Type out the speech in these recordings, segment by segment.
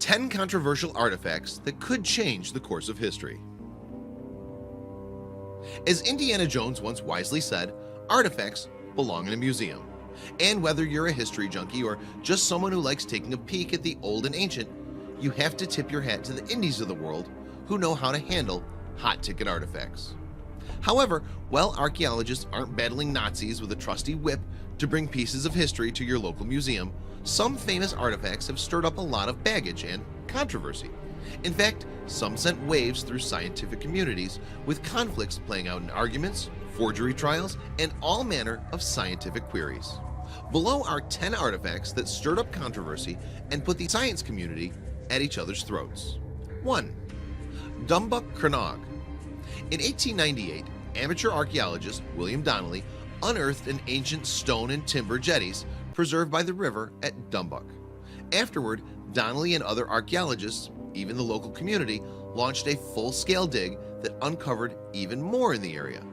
10 controversial artifacts that could change the course of history. As Indiana Jones once wisely said, artifacts belong in a museum. And whether you're a history junkie or just someone who likes taking a peek at the old and ancient, you have to tip your hat to the indies of the world who know how to handle hot ticket artifacts. However, while archaeologists aren't battling Nazis with a trusty whip to bring pieces of history to your local museum, some famous artifacts have stirred up a lot of baggage and controversy. In fact, some sent waves through scientific communities, with conflicts playing out in arguments, forgery trials, and all manner of scientific queries. Below are 10 artifacts that stirred up controversy and put the science community at each other's throats. 1. Dumbuck Crannog. In 1898, amateur archaeologist William Donnelly unearthed an ancient stone and timber jetties preserved by the river at Dumbuck. Afterward, Donnelly and other archaeologists, even the local community, launched a full-scale dig that uncovered even more in the area.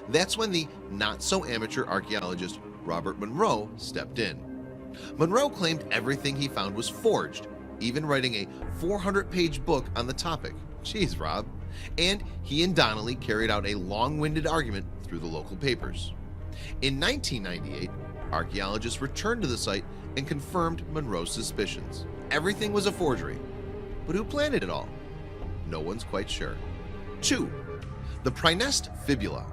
That's when the not-so-amateur archaeologist Robert Monroe stepped in. Monroe claimed everything he found was forged, even writing a 400-page book on the topic. Jeez, Rob. And he and Donnelly carried out a long-winded argument through the local papers. In 1998, archaeologists returned to the site and confirmed Monroe's suspicions. Everything was a forgery. But who planted it all? No one's quite sure. 2. The Praenest Fibula.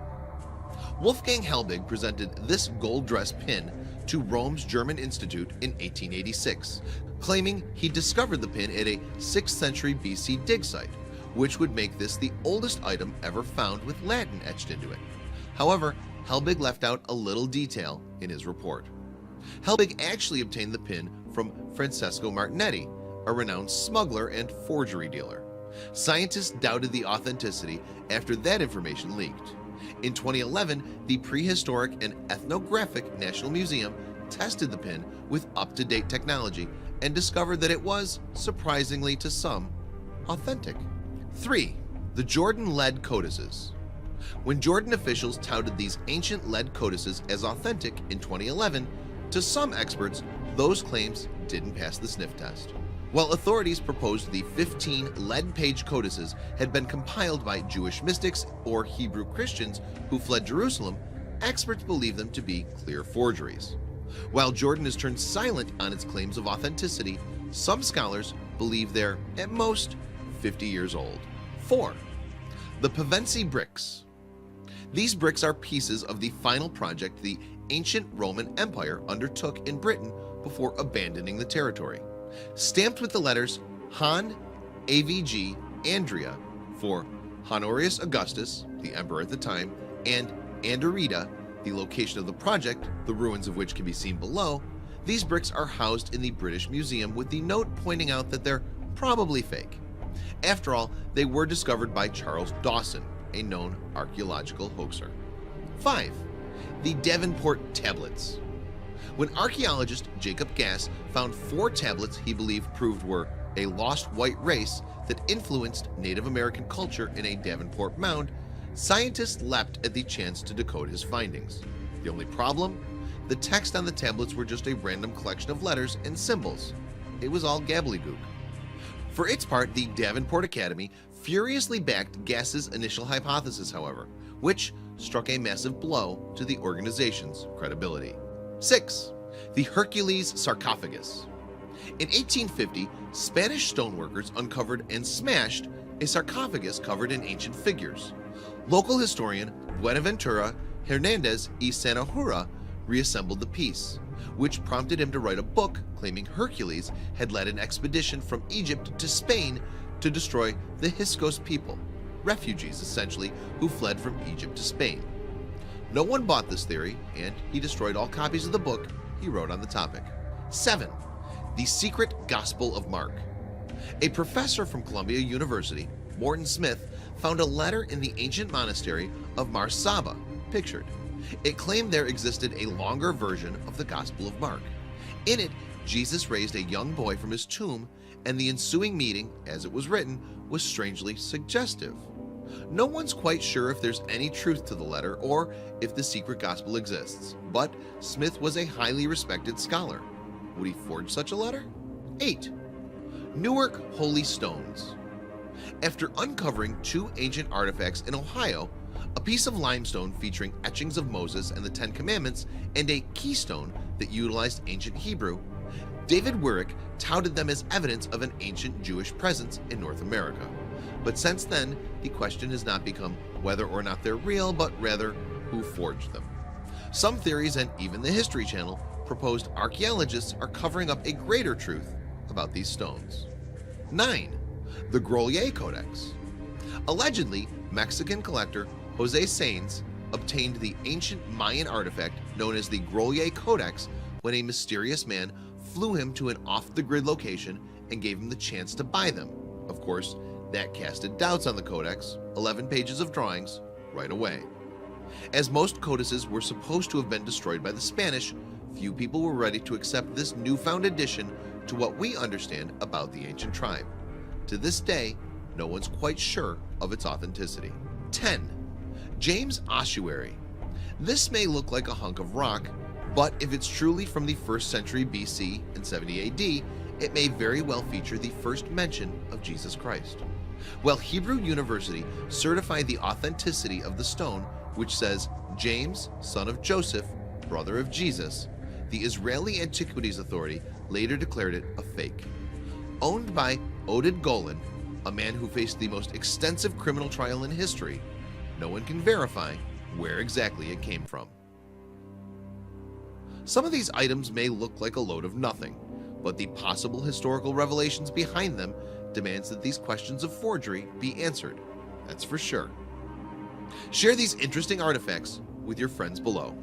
Wolfgang Helbig presented this gold-dressed pin to Rome's German Institute in 1886, claiming he discovered the pin at a 6th century BC dig site, which would make this the oldest item ever found with Latin etched into it. However, Helbig left out a little detail in his report. Helbig actually obtained the pin from Francesco Martinetti, a renowned smuggler and forgery dealer. Scientists doubted the authenticity after that information leaked. In 2011, the Prehistoric and Ethnographic National Museum tested the pin with up-to-date technology and discovered that it was, surprisingly to some, authentic. 3. The Jordan lead codices. When Jordan officials touted these ancient lead codices as authentic in 2011, to some experts, those claims didn't pass the sniff test. While authorities proposed the 15 lead-page codices had been compiled by Jewish mystics or Hebrew Christians who fled Jerusalem, experts believe them to be clear forgeries. While Jordan has turned silent on its claims of authenticity, some scholars believe they're, at most, 50 years old. 4. The Pevensey bricks. These bricks are pieces of the final project the ancient Roman Empire undertook in Britain before abandoning the territory. Stamped with the letters Han AVG Andria for Honorius Augustus, the emperor at the time, and Anderida, the location of the project, the ruins of which can be seen below, these bricks are housed in the British Museum with the note pointing out that they're probably fake. After all, they were discovered by Charles Dawson, a known archaeological hoaxer. 5. The Davenport Tablets. When archaeologist Jacob Gass found 4 tablets he believed proved were a lost white race that influenced Native American culture in a Davenport mound, scientists leapt at the chance to decode his findings. The only problem? The text on the tablets were just a random collection of letters and symbols. It was all gobbledygook. For its part, the Davenport Academy furiously backed Gass's initial hypothesis, however, which struck a massive blow to the organization's credibility. 6. The Hercules Sarcophagus. In 1850, Spanish stoneworkers uncovered and smashed a sarcophagus covered in ancient figures. Local historian Buenaventura Hernandez y Sanahura reassembled the piece, which prompted him to write a book claiming Hercules had led an expedition from Egypt to Spain to destroy the Hyksos people, refugees essentially who fled from Egypt to Spain. No one bought this theory, and he destroyed all copies of the book he wrote on the topic. 7. The Secret Gospel of Mark. A professor from Columbia University, Morton Smith, found a letter in the ancient monastery of Mar Saba, pictured. It claimed there existed a longer version of the Gospel of Mark. In it, Jesus raised a young boy from his tomb, and the ensuing meeting, as it was written, was strangely suggestive. No one's quite sure if there's any truth to the letter or if the secret gospel exists, but Smith was a highly respected scholar. Would he forge such a letter? 8. Newark Holy Stones. After uncovering two ancient artifacts in Ohio, a piece of limestone featuring etchings of Moses and the Ten Commandments, and a keystone that utilized ancient Hebrew, David Wyrick touted them as evidence of an ancient Jewish presence in North America. But since then, the question has not become whether or not they're real, but rather who forged them. Some theories and even the History Channel proposed archaeologists are covering up a greater truth about these stones. 9. The Grolier Codex. Allegedly, Mexican collector Jose Saenz obtained the ancient Mayan artifact known as the Grolier Codex when a mysterious man flew him to an off-the-grid location and gave him the chance to buy them. Of course, that casted doubts on the codex, 11 pages of drawings, right away. As most codices were supposed to have been destroyed by the Spanish, few people were ready to accept this newfound addition to what we understand about the ancient tribe. To this day, no one's quite sure of its authenticity. 10. James Ossuary. This may look like a hunk of rock, but if it's truly from the 1st century BC and 70 AD, it may very well feature the first mention of Jesus Christ. Well, Hebrew University certified the authenticity of the stone, which says James, son of Joseph, brother of Jesus. The Israeli Antiquities Authority later declared it a fake. Owned by Oded Golan, a man who faced the most extensive criminal trial in history, no one can verify where exactly it came from. Some of these items may look like a load of nothing, but the possible historical revelations behind them demands that these questions of forgery be answered. That's for sure. Share these interesting artifacts with your friends below.